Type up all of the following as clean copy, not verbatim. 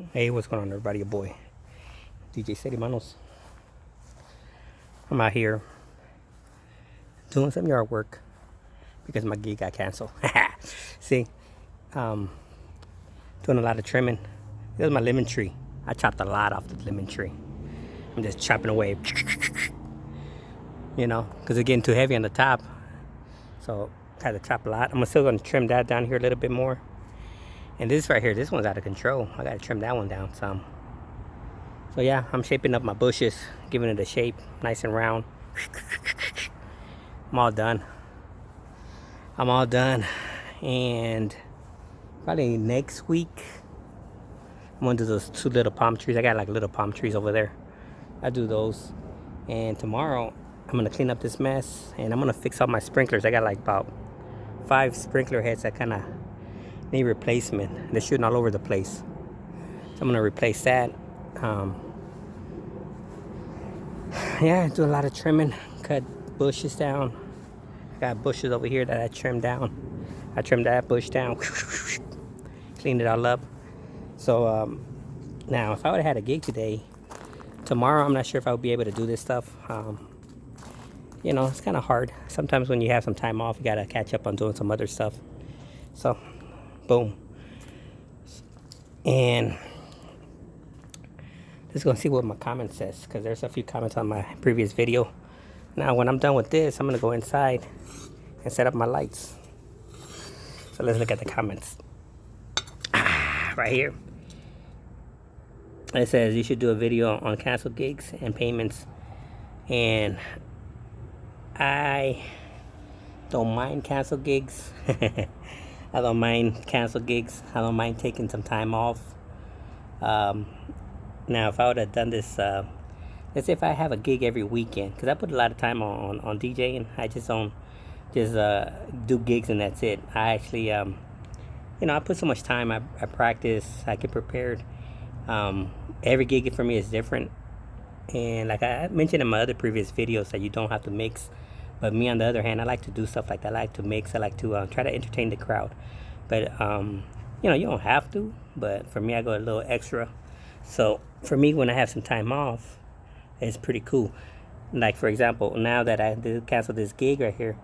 Hey, what's going on, everybody? Your boy, DJ City Manos. I'm out here doing some yard work because my gig got canceled. See, um, doing a lot of trimming. This is my lemon tree. I chopped a lot off the lemon tree. I'm just chopping away, because it's getting too heavy on the top. So I had to chop a lot. I'm still going to trim that down here a little bit more. And this right here, this one's out of control. I got to trim that one down some. So yeah, I'm shaping up my bushes, giving it a shape, nice and round. I'm all done. And probably next week, I'm gonna do those two little palm trees. I got like little palm trees over there. I do those. And tomorrow, I'm gonna clean up this mess and I'm gonna fix all my sprinklers. I got like about 5 sprinkler heads that kind of need replacement. They're shooting all over the place. So I'm gonna replace that. Yeah, do a lot of trimming, cut bushes down. Got bushes over here that I trimmed down. I trimmed that bush down, cleaned it all up. So now, if I would have had a gig today, tomorrow I'm not sure if I would be able to do this stuff. It's kind of hard. Sometimes when you have some time off, you gotta catch up on doing some other stuff. So, boom. And just gonna see what my comment says, because there's a few comments on my previous video. Now, when I'm done with this, I'm gonna go inside and set up my lights. So let's look at the comments. Right here. It says you should do a video on canceled gigs and payments. And I don't mind canceled gigs. I don't mind canceled gigs. I don't mind taking some time off. Now, if I would have done this, let's say if I have a gig every weekend, because I put a lot of time on DJing. I just don't just do gigs and that's it. I actually, I put so much time. I practice. I get prepared. Every gig for me is different. And like I mentioned in my other previous videos that you don't have to mix. But me, on the other hand, I like to do stuff like that. I like to mix. I like to try to entertain the crowd. But, you don't have to. But for me, I go a little extra. So for me, when I have some time off, it's pretty cool. Like, for example, now that I did cancel this gig right here,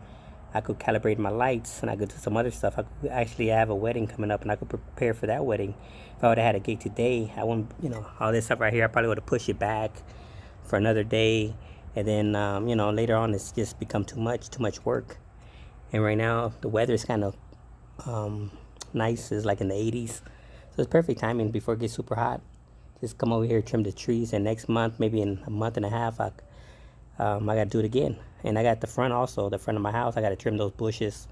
I could calibrate my lights and I could do some other stuff. I could actually have a wedding coming up and I could prepare for that wedding. If I would have had a gig today, I wouldn't, all this stuff right here, I probably would have pushed it back for another day. And then, later on, it's just become too much work. And right now, the weather is kind of nice. It's like in the 80s. So it's perfect timing before it gets super hot. Just come over here, trim the trees, and next month, maybe in a month and a half, I got to do it again. And I got the front also, the front of my house. I got to trim those bushes.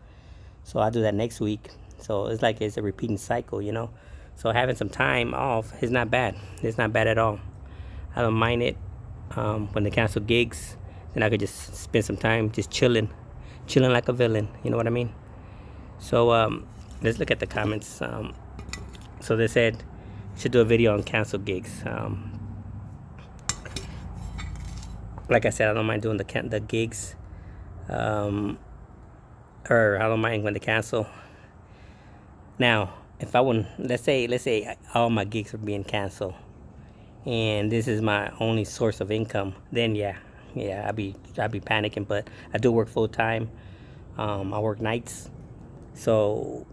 So I'll do that next week. So it's like it's a repeating cycle, So having some time off is not bad. It's not bad at all. I don't mind it. When they cancel gigs, then I could just spend some time just chilling like a villain. You know what I mean? So let's look at the comments. So they said should do a video on canceled gigs. Like I said, I don't mind doing the gigs, or I don't mind when they cancel. Now, if I wouldn't, let's say all my gigs are being canceled, and this is my only source of income, then yeah, I'd be panicking. But I do work full time. I work nights, so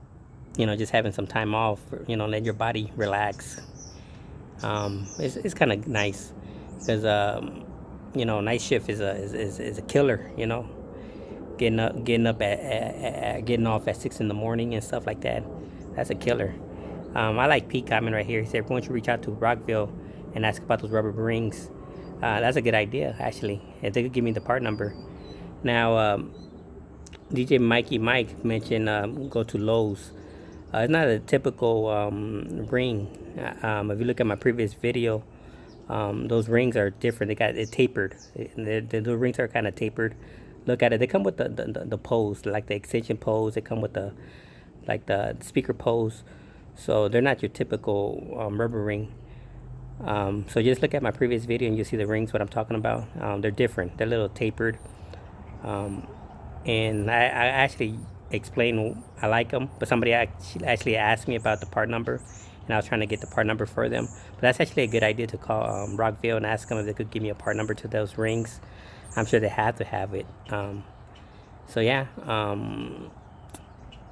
just having some time off, let your body relax. It's kind of nice because night shift is a killer. Getting off at 6 in the morning and stuff like that. That's a killer. I like Pete comment right here. He said everyone should reach out to Rockville and ask about those rubber rings. That's a good idea, actually. If they could give me the part number. Now, DJ Mikey Mike mentioned go to Lowe's. It's not a typical ring. If you look at my previous video, those rings are different. They got it tapered. The rings are kind of tapered. Look at it. They come with the pose, like the extension pose. They come with the speaker pose. So they're not your typical rubber ring. So just look at my previous video and you'll see the rings, what I'm talking about. They're different. They're a little tapered. And I actually explained I like them, but somebody actually asked me about the part number, and and I was trying to get the part number for them. But that's actually a good idea to call Rockville and ask them if they could give me a part number to those rings. I'm sure they have to have it. So yeah,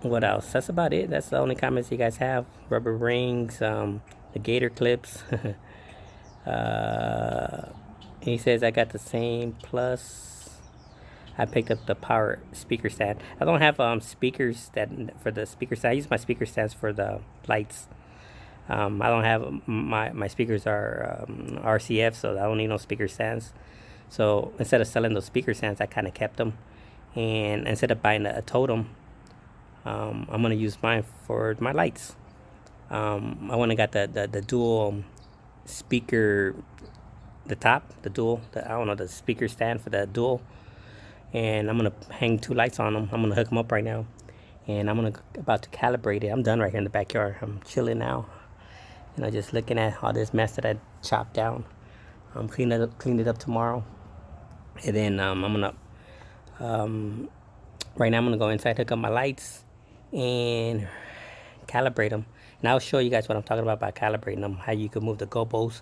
what else? That's about it. That's the only comments you guys have. Rubber rings, the gator clips. He says I got the same, plus I picked up the power speaker stand. I don't have speakers that for the speaker stand. I use my speaker stands for the lights. I don't have my speakers are RCF, so I don't need no speaker stands. So instead of selling those speaker stands, I kind of kept them, and instead of buying a totem, I'm gonna use mine for my lights. I went and got the dual speaker, the speaker stand for the dual, and I'm gonna hang 2 lights on them. I'm gonna hook them up right now, and I'm about to calibrate it. I'm done right here in the backyard. I'm chilling now, just looking at all this mess that I chopped down. Clean it up tomorrow, and then I'm gonna right now I'm gonna go inside, hook up my lights, and calibrate them. And I'll show you guys what I'm talking about by calibrating them. How you could move the gobos,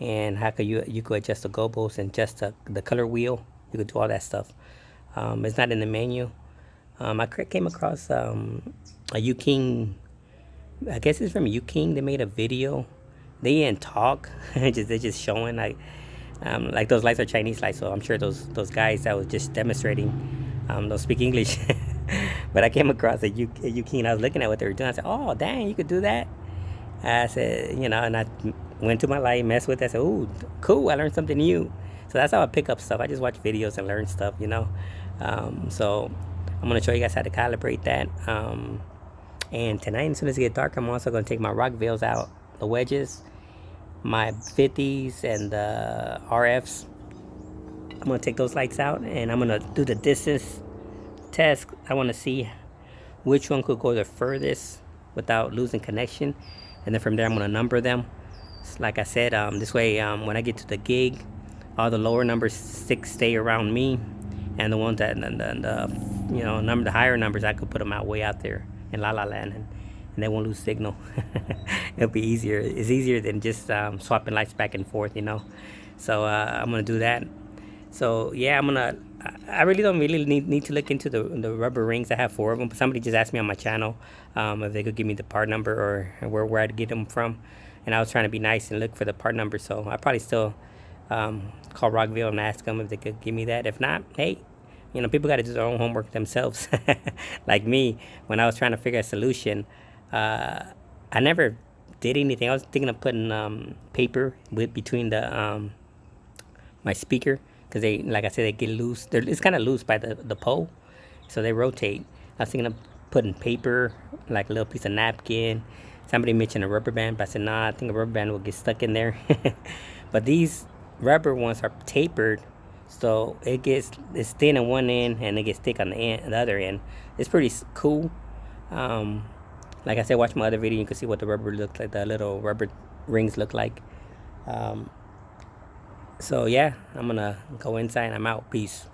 and how could you could adjust the gobos and adjust the color wheel. You could do all that stuff. It's not in the menu. I came across a Uking. I guess it's from Uking. They made a video. They didn't talk. They're just showing like those lights are Chinese lights, so I'm sure those guys that was just demonstrating don't speak English. But I came across a Uking. I was looking at what they were doing. I said, "Oh, dang, you could do that." I said, and I went to my light, messed with it. I said, "Ooh, cool! I learned something new." So that's how I pick up stuff. I just watch videos and learn stuff, So I'm gonna show you guys how to calibrate that. And tonight, as soon as it gets dark, I'm also gonna take my Rockvilles out, the wedges, my 50s and the RFs. I'm gonna take those lights out, and I'm gonna do the distance test. I want to see which one could go the furthest without losing connection, and then from there I'm gonna number them. Like I said, this way when I get to the gig, all the lower numbers stay around me, and the ones that the higher numbers, I could put them way out there in La La Land, and they won't lose signal. It'll be easier. It's easier than just swapping lights back and forth, So I'm gonna do that. So yeah, I really don't need to look into the rubber rings. I have 4 of them. But somebody just asked me on my channel if they could give me the part number or where I'd get them from, and I was trying to be nice and look for the part number. So I probably still call Rockville and ask them if they could give me that. If not, hey, people got to do their own homework themselves. Like me, when I was trying to figure a solution, I never did anything. I was thinking of putting paper between the my speaker, because they, like I said, they get loose. It's kind of loose by the pole, so they rotate. I was thinking of putting paper, like a little piece of napkin. Somebody mentioned a rubber band, but I said, nah, I think a rubber band will get stuck in there. But these rubber ones are tapered, so it's thin on one end and it gets thick on the other end. It's pretty cool. Like I said, watch my other video, you can see what the rubber looks like, the little rubber rings look like. So yeah, I'm gonna go inside and I'm out. Peace.